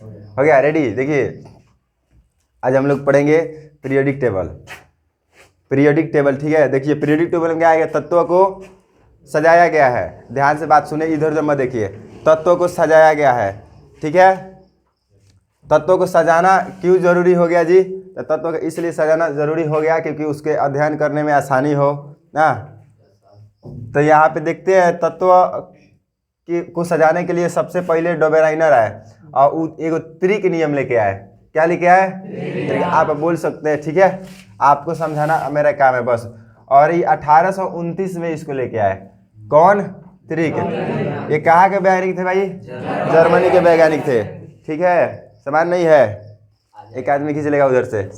हो गया, रेडी। देखिए आज हम लोग पढ़ेंगे पीरियोडिक टेबल। पीरियोडिक टेबल, ठीक है। देखिए पीरियोडिक टेबल में क्या आएगा, तत्वों को सजाया गया है। ध्यान से बात सुने, इधर उधर मत देखिए। तत्वों को सजाया गया है, ठीक है। तत्वों को सजाना क्यों जरूरी हो गया जी? तो तत्वों को इसलिए सजाना जरूरी हो गया क्योंकि उसके अध्ययन करने में आसानी हो ना। तो यहाँ पे देखते हैं तत्व को सजाने के लिए सबसे पहले डोबेराइनर आए और एक त्रिक नियम लेके आए। क्या लेके आए? त्रिक। आप बोल सकते हैं, ठीक है। आपको समझाना मेरा काम है बस। और ये 1829 में इसको लेके आए। कौन? त्रिक। ये कहाँ के वैज्ञानिक थे भाई? जर्मनी के वैज्ञानिक थे, ठीक है। समान नहीं है, एक आदमी खींच लेगा उधर से।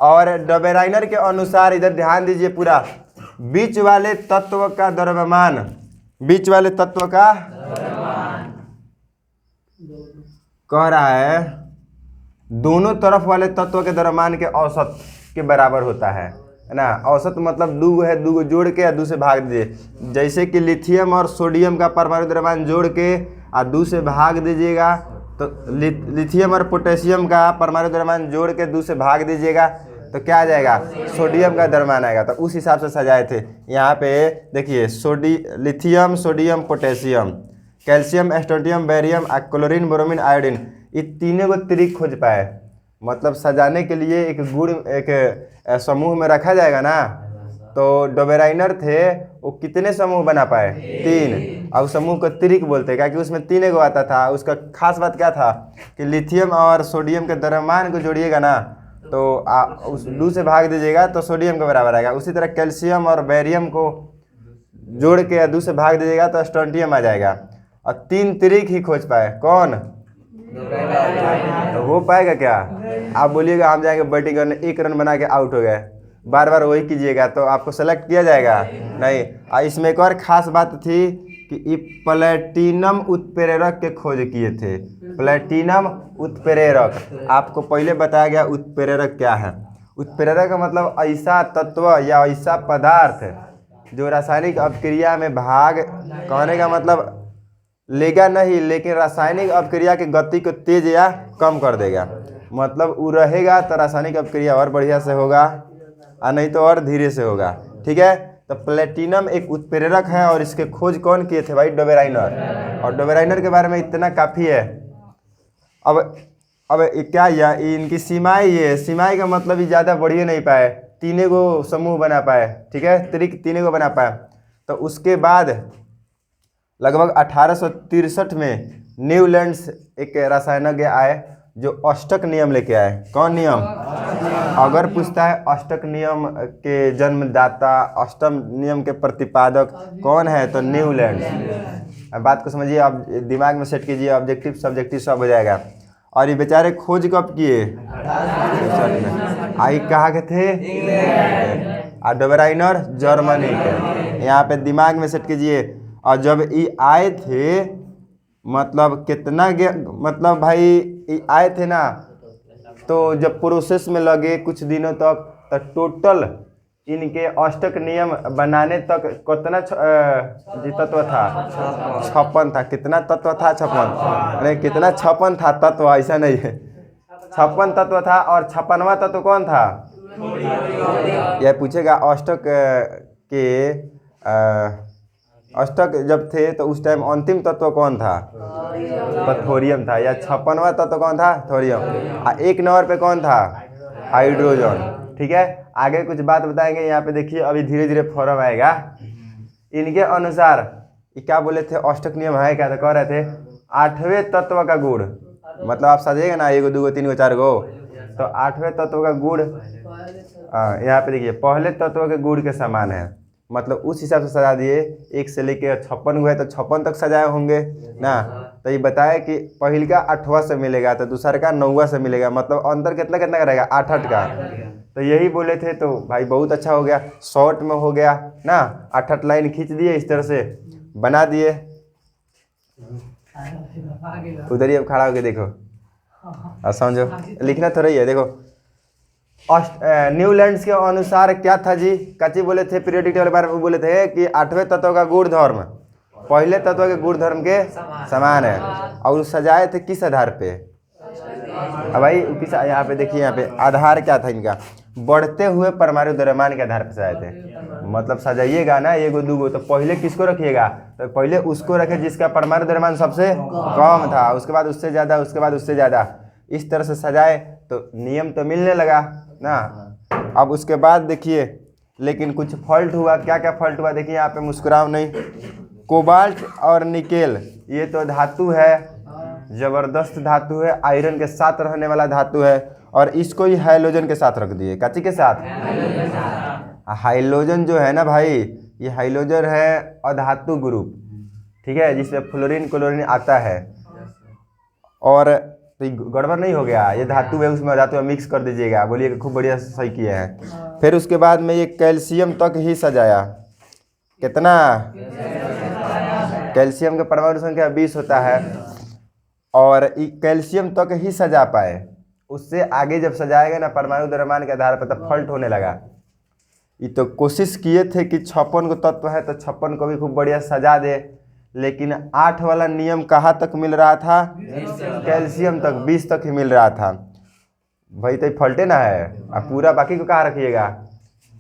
और डोबेराइनर के अनुसार, इधर ध्यान दीजिए पूरा, बीच वाले तत्व का द्रव्यमान, बीच वाले तत्व का कह रहा है दोनों तरफ वाले तत्व के द्रव्यमान के औसत के बराबर होता है ना। औसत मतलब दो है, दो जोड़ के या दो से भाग दीजिए। जैसे कि लिथियम और सोडियम का परमाणु द्रव्यमान जोड़ के और दो से भाग दीजिएगा, तो लिथियम और पोटेशियम का परमाणु द्रव्यमान जोड़ के दो से भाग दीजिएगा तो क्या आ जाएगा? सोडियम का द्रव्यमान आएगा। तो उस हिसाब से सजाए थे। यहाँ पे देखिए lithium, sodium, potassium, calcium, strontium, barium, chlorine, bromine, iodine, ये तीनों को त्रिक खोज पाए। मतलब सजाने के लिए एक गुण एक समूह में रखा जाएगा ना। तो डोबेराइनर थे, वो कितने समूह बना पाए? 3। और समूह को त्रिक बोलते हैं क्योंकि उसमें 3 को आता था। उसका खास बात क्या था कि लिथियम और सोडियम के द्रव्यमान को जोड़िएगा ना, तो उस 2 से भाग दीजिएगा तो सोडियम के बराबर आएगा। उसी तरह कैल्शियम और बेरियम को जोड़ के 2 से भाग दीजिएगा तो स्ट्रोंटियम आ जाएगा। और 3 त्रिक ही खोज पाए। कौन? तो हो पाएगा क्या? आप बोलिएगा हम जाएंगे बैटिंग करने, 1 रन बना के आउट हो गए, बार बार वही कीजिएगा तो आपको सेलेक्ट किया जाएगा नहीं। और इसमें एक और खास बात थी कि ये प्लेटिनम उत्प्रेरक के खोज किए थे। प्लेटिनम उत्प्रेरक, आपको पहले बताया गया उत्प्रेरक क्या है। उत्प्रेरक का मतलब ऐसा तत्व या ऐसा पदार्थ जो रासायनिक अभिक्रिया में भाग, कहने का मतलब लेगा नहीं लेकिन रासायनिक अभिक्रिया की गति को तेज या कम कर देगा। मतलब वो रहेगा तो रासायनिक अभिक्रिया और बढ़िया से होगा और नहीं तो और धीरे से होगा, ठीक है। तो प्लेटिनम एक उत्प्रेरक है और इसके खोज कौन किए थे भाई? डोबेराइनर। और डोबेराइनर के बारे में इतना काफ़ी है। अब क्या इनकी सीमाएं, ये सीमाएं का मतलब ये ज़्यादा बढ़िए नहीं पाए, 3 को समूह बना पाए, ठीक है। त्रिक 3 को बना पाए। तो उसके बाद लगभग 1863 में न्यूलैंड्स एक रसायनज्ञ आए जो अष्टक नियम लेके आए। कौन नियम? अगर पूछता है अष्टक नियम के जन्मदाता, अष्टम नियम के प्रतिपादक कौन है, तो न्यूलैंड्स। बात को समझिए, आप दिमाग में सेट कीजिए, ऑब्जेक्टिव सब्जेक्टिव सब हो जाएगा। और ये बेचारे खोज कब किए? 1863 में। आई कहाँ के थे? और डोबेराइनर जर्मनी के। यहाँ पे दिमाग में सेट कीजिए। और जब ये आए थे, मतलब कितना मतलब भाई ये आए थे ना, तो जब प्रोसेस में लगे कुछ दिनों तक, तो टोटल इनके अष्टक नियम बनाने तक कितना तत्व था? 56 था। कितना तत्व था? 56। अरे कितना 56 था तत्व, ऐसा नहीं है, 56 तत्व था। और 56वां तत्व कौन था? यह पूछेगा अष्टक के अष्टक जब थे तो उस टाइम अंतिम तत्व कौन था? तो थोरियम था। या 56वां तत्व कौन था? थोरियम। 1 नंबर पे कौन था? हाइड्रोजन, ठीक है। आगे कुछ बात बताएंगे। यहाँ पे देखिए अभी धीरे धीरे फॉर्म आएगा। इनके अनुसार ये क्या बोले थे? अष्टक नियम है क्या? तो कह रहे थे 8वें तत्व का गुण, मतलब आप सजेगा ना 1 2 3 4 गो, तो 8वें तत्व का गुण यहाँ पे देखिए पहले तत्व के गुण के समान है। मतलब उस हिसाब से सजा दिए। 1 से लेके 56 हुए तो 56 तक सजाए होंगे ना। तो ये बताया कि पहले का 8वां से मिलेगा तो दूसरा का 9वां से मिलेगा। मतलब अंतर कितना कितना का रहेगा? 8 का। तो यही बोले थे। तो भाई बहुत अच्छा हो गया, शॉर्ट में हो गया ना। 8 लाइन खींच दिए, इस तरह से बना दिए। उधर ही अब खड़ा होके देखो और समझो, लिखना थोड़ा ही है। देखो न्यूलैंड्स के अनुसार क्या था जी? कच्ची बोले थे पीरियोडिक टेबल के बारे में, बोले थे कि 8वें तत्व का गुण धर्म पहले तत्व के गुण धर्म के समान है। और सजाए थे किस आधार पे? अब भाई किस यहाँ पे देखिए, यहाँ पे आधार क्या था इनका, बढ़ते हुए परमाणु द्रव्यमान के आधार पर सजाए थे। मतलब सजाइएगा ना एगो दूगो, तो पहले किसको रखिएगा, तो पहले उसको रखे जिसका परमाणु द्रव्यमान सबसे कम था, उसके बाद उससे ज़्यादा, उसके बाद उससे ज़्यादा, इस तरह से सजाए तो नियम तो मिलने लगा ना। अब उसके बाद देखिए लेकिन कुछ फॉल्ट हुआ। क्या क्या फॉल्ट हुआ देखिए यहाँ पे, मुस्कुराओ नहीं। कोबाल्ट और निकेल ये तो धातु है, जबरदस्त धातु है, आयरन के साथ रहने वाला धातु है, और इसको ही हाइलोजन के साथ रख दिए। काची के साथ? हाइलोजन जो है ना भाई, ये हाइलोजन है अधातु ग्रुप, ठीक है, जिसमें फ्लोरीन क्लोरीन आता है। और तो गड़बड़ नहीं हो गया, ये धातु है उसमें धातु में मिक्स कर दीजिएगा। बोलिए खूब बढ़िया सही किए हैं। फिर उसके बाद में ये कैल्शियम तक ही सजाया। कितना? कैल्शियम का परमाणु संख्या 20 होता है, और कैल्शियम तक ही सजा पाए। उससे आगे जब सजाएगा ना परमाणु द्रव्यमान के आधार पर, तब फॉल्ट होने लगा। ये तो कोशिश किए थे कि 56 को तत्व है तो 56 को भी खूब बढ़िया सजा दे, लेकिन 8 वाला नियम कहाँ तक मिल रहा था? कैल्शियम तक, 20 तक ही मिल रहा था भाई। तो फॉल्टे ना है। अब पूरा बाकी को कहाँ रखिएगा?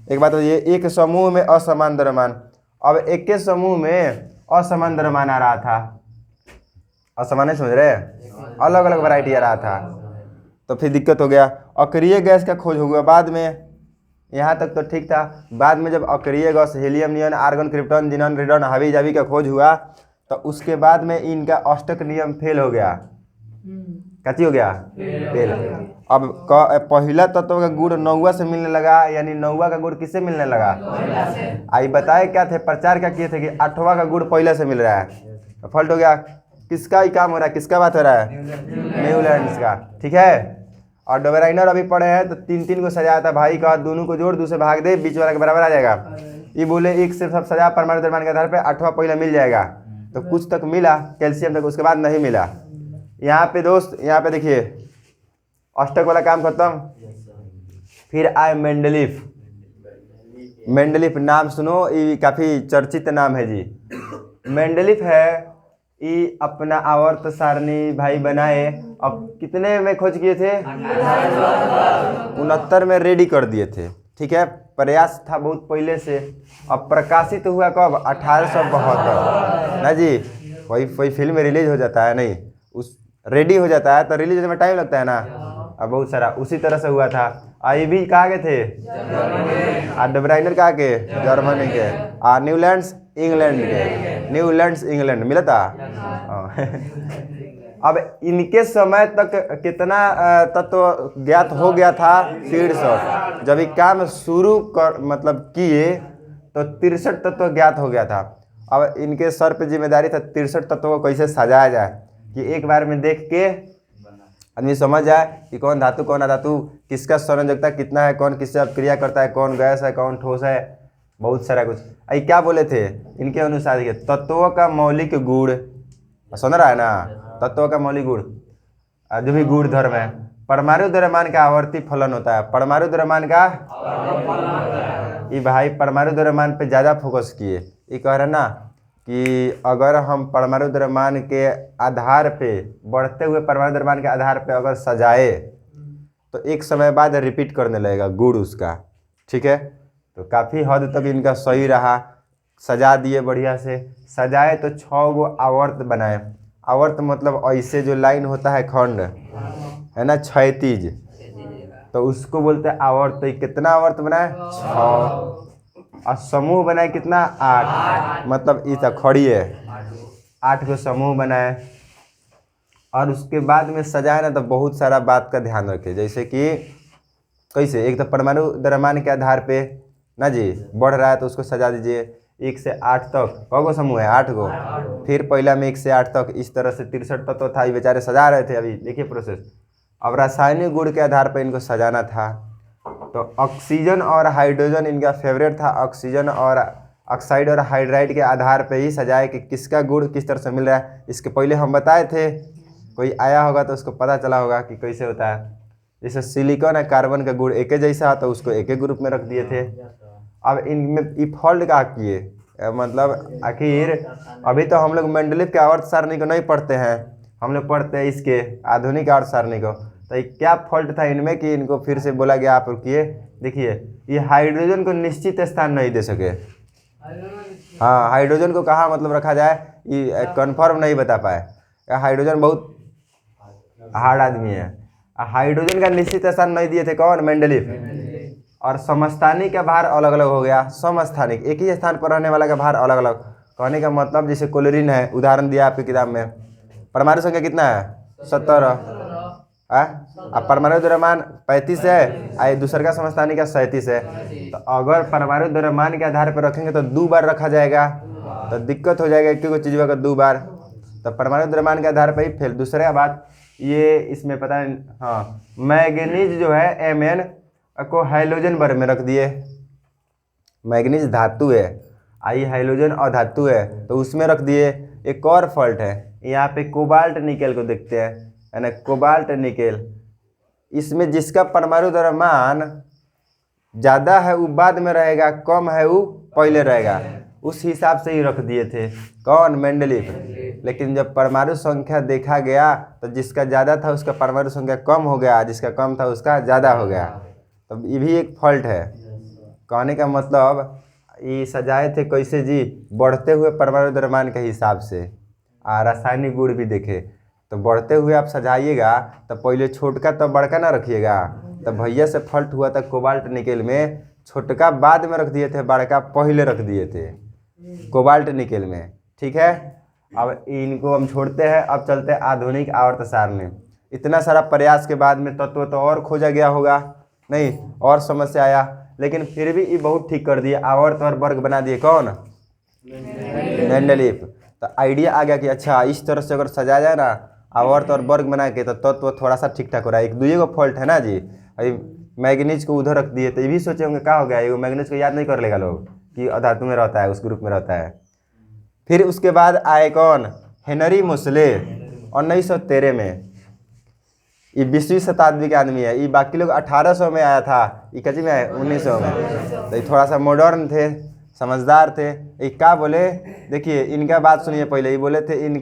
एक बात तो ये, एक समूह में असमान द्रव्यमान, अब एक के समूह में असमान द्रव्यमान आ रहा था। असमान नहीं समझ रहे, अलग अलग वैरायटी आ रहा था, तो फिर दिक्कत हो गया। अक्रिय गैस का खोज हुआ बाद में, यहाँ तक तो ठीक था। बाद में जब अक्रिय gas helium, neon, argon, krypton, xenon, radon, हावी जावी का खोज हुआ, तो उसके बाद में इनका अष्टक नियम फेल हो गया। कच्ची हो गया, फेल। अब पहला तत्व का गुण 9वां से मिलने लगा, यानी 9वां का गुण किससे मिलने लगा? आई बताए क्या थे, प्रचार क्या किए थे कि 8वां का गुण पहले से मिल रहा है, तो फॉल्ट हो गया। किसका ही काम हो रहा है, किसका बात हो रहा है? न्यूलैंड्स का, ठीक है। और डोबेराइनर अभी पढ़े हैं तो 3-3 को सजाया था भाई का, दोनों को जोड़, दूसरे भाग दे, बीच वाला के बराबर आ जाएगा। ये बोले एक से सब सजा परमाणु द्रव्यमान के आधार पे, 8वां पहले मिल जाएगा, तो कुछ तक मिला कैल्शियम तक, उसके बाद नहीं मिला। यहाँ पे दोस्त, यहाँ पे देखिए अष्टक वाला काम खत्म। फिर आए मेंडलीफ। मेंडलीफ नाम सुनो, ये काफी चर्चित नाम है जी। मेंडलीफ है, ये अपना आवर्त सारणी भाई बनाए। अब कितने में खोज किए थे? 69 में रेडी कर दिए थे, ठीक है। प्रयास था बहुत पहले से। अब प्रकाशित हुआ कब? 1872 ना जी। वही फिल्म रिलीज हो जाता है, नहीं उस रेडी हो जाता है तो रिलीज होने में टाइम लगता है ना। अब बहुत सारा उसी तरह से हुआ था। आई भी कहाँ के थे? डोबेराइनर कहाँ के? जर्मनी के। न्यूलैंड्स इंग्लैंड के। न्यूलैंड्स इंग्लैंड मिला था। अब इनके समय तक कितना तत्व ज्ञात हो गया था? 63। जब ये काम शुरू कर मतलब किए तो 63 तत्व ज्ञात हो गया था। अब इनके सर पे जिम्मेदारी था 63 तत्वों को कैसे सजाया जाए, कि एक बार में देख के आदमी समझ जाए कि कौन धातु कौन अधातु, किसका संयोजकता कितना है, कौन किससे अपक्रिया करता है, कौन गैस है कौन ठोस है, बहुत सारा कुछ। आई क्या बोले थे इनके अनुसार? देखिए तत्वों का मौलिक गुण, सुन रहा है ना, तत्वों का मौलिक गुण जो भी गुण धर्म है। परमाणु द्रव्यमान का आवर्ती फलन होता है। परमाणु द्रव्यमान का, ये भाई परमाणु द्रव्यमान पे ज़्यादा फोकस किए। ये कह रहे ना कि अगर हम परमाणु द्रव्यमान के आधार पे, बढ़ते हुए परमाणु द्रव्यमान के आधार पे अगर सजाए तो एक समय बाद रिपीट करने लगेगा गुण उसका, ठीक है। तो काफ़ी हद तक इनका सही रहा, सजा दिए बढ़िया से। सजाए तो 6 गो आवर्त बनाए। आवर्त मतलब ऐसे जो लाइन होता है खंड है ना, क्षैतिज, तो उसको बोलते हैं आवर्त। तो कितना आवर्त बनाए? 6। और समूह बनाए कितना? 8। मतलब ये तक खड़ी है, 8 को समूह बनाए। और उसके बाद में सजाए ना तो बहुत सारा बात का ध्यान रखे, जैसे कि कैसे, एक तो परमाणु द्रव्यमान के आधार पे ना जी बढ़ रहा है तो उसको सजा दीजिए 1 से 8 तक। कौन समूह है? 8 गो। फिर पहला में 1 से 8 तक, इस तरह से 63 तत्व था। ये बेचारे सजा रहे थे, अभी देखिए प्रोसेस। अब रासायनिक गुण के आधार पर इनको सजाना था, तो ऑक्सीजन और हाइड्रोजन इनका फेवरेट था। ऑक्सीजन और ऑक्साइड और हाइड्राइड के आधार पे ही सजाए कि किसका गुण किस तरह से मिल रहा है। इसके पहले हम बताए थे, कोई आया होगा तो उसको पता चला होगा कि कैसे होता है। जैसे सिलिकॉन और कार्बन का गुण एक जैसा है तो उसको एक ग्रुप में रख दिए थे। अब इनमें ई फॉल्ट का किए, मतलब आखिर अभी तो हम लोग मेंडलीफ के आवर्त सारणी को नहीं पढ़ते हैं, हम लोग पढ़ते हैं इसके आधुनिक आवर्त सारणी को। तो ये क्या फॉल्ट था इनमें कि इनको फिर से बोला गया आप रुकिए देखिए ये हाइड्रोजन को निश्चित स्थान नहीं दे सके। हाँ हाइड्रोजन को कहाँ मतलब रखा जाए ये कन्फर्म नहीं बता पाए। हाइड्रोजन बहुत हार्ड आदमी है। हाइड्रोजन का निश्चित स्थान नहीं दिए थे कौन? मेंडलीफ। और समस्थानिक का भार अलग अलग हो गया। समस्थानिक एक ही स्थान पर रहने वाला का भार अलग अलग। कहने का मतलब जैसे क्लोरीन है उदाहरण दिया आपकी किताब में परमाणु संख्या कितना है 17 अब परमाणु द्रव्यमान 35 है और दूसर का समस्थानिक का 37 है। तो अगर परमाणु द्रव्यमान के आधार पर रखेंगे तो 2 बार रखा जाएगा तो दिक्कत हो जाएगा क्योंकि चीज़ का 2 बार। तो परमाणु द्रव्यमान के आधार पर ही फिर दूसरा बात ये इसमें पता है हाँ मैग्नीज जो है Mn को हाइड्रोजन वर्ग में रख दिए। मैग्नीज धातु है आई हाइड्रोजन और धातु है तो उसमें रख दिए। एक और फॉल्ट है यहाँ पे कोबाल्ट निकेल को देखते हैं है ना कोबाल्ट निकेल इसमें जिसका परमाणु द्रव्यमान ज़्यादा है वो बाद में रहेगा कम है वो पहले रहेगा उस हिसाब से ही रख दिए थे कौन? मेंडलीफ। लेकिन जब परमाणु संख्या देखा गया तो जिसका ज़्यादा था उसका परमाणु संख्या कम हो गया जिसका कम था उसका ज़्यादा हो गया। तो ये भी एक फॉल्ट है। कहने का मतलब ये सजाए थे कैसे जी बढ़ते हुए परमाणु द्रव्यमान के हिसाब से रासायनिक गुण भी देखे तो बढ़ते हुए आप सजाइएगा तो पहले छोटका तो बड़का ना रखिएगा। तो भैया से फॉल्ट हुआ था कोबाल्ट निकेल में छोटका बाद में रख दिए थे बड़का पहले रख दिए थे कोबाल्ट निकेल में। ठीक है अब इनको हम छोड़ते हैं अब चलते हैं आधुनिक आवर्त सारणी। इतना सारा प्रयास के बाद में तत्व तो और खोजा गया होगा नहीं और समस्या आया लेकिन फिर भी ये बहुत ठीक कर दिए आवर्त और वर्ग बना दिए कौन? मेंडलीफ। तो आइडिया आ गया कि अच्छा इस तरह से अगर सजाया जाए ना आवर्त और वर्ग बना के तो तत्व थोड़ा सा ठीक ठाक हो रहा है। एक दूसरे को फॉल्ट है ना जी अभी मैग्नीज को उधर रख दिए तो ये भी सोचे होंगे क्या हो गया ये मैग्नीज को याद नहीं कर लेगा लोग कि धातु में रहता है उस ग्रुप में रहता है। फिर उसके बाद आए कौन? हेनरी मोसले 1913 में। ये 20वीं शताब्दी के आदमी है। ये बाकी लोग 1800 में आया था ये कजी में आए 1900 में। तो ये थोड़ा सा मॉडर्न थे समझदार थे। ये क्या बोले देखिए इनका बात सुनिए पहले। ये बोले थे इनके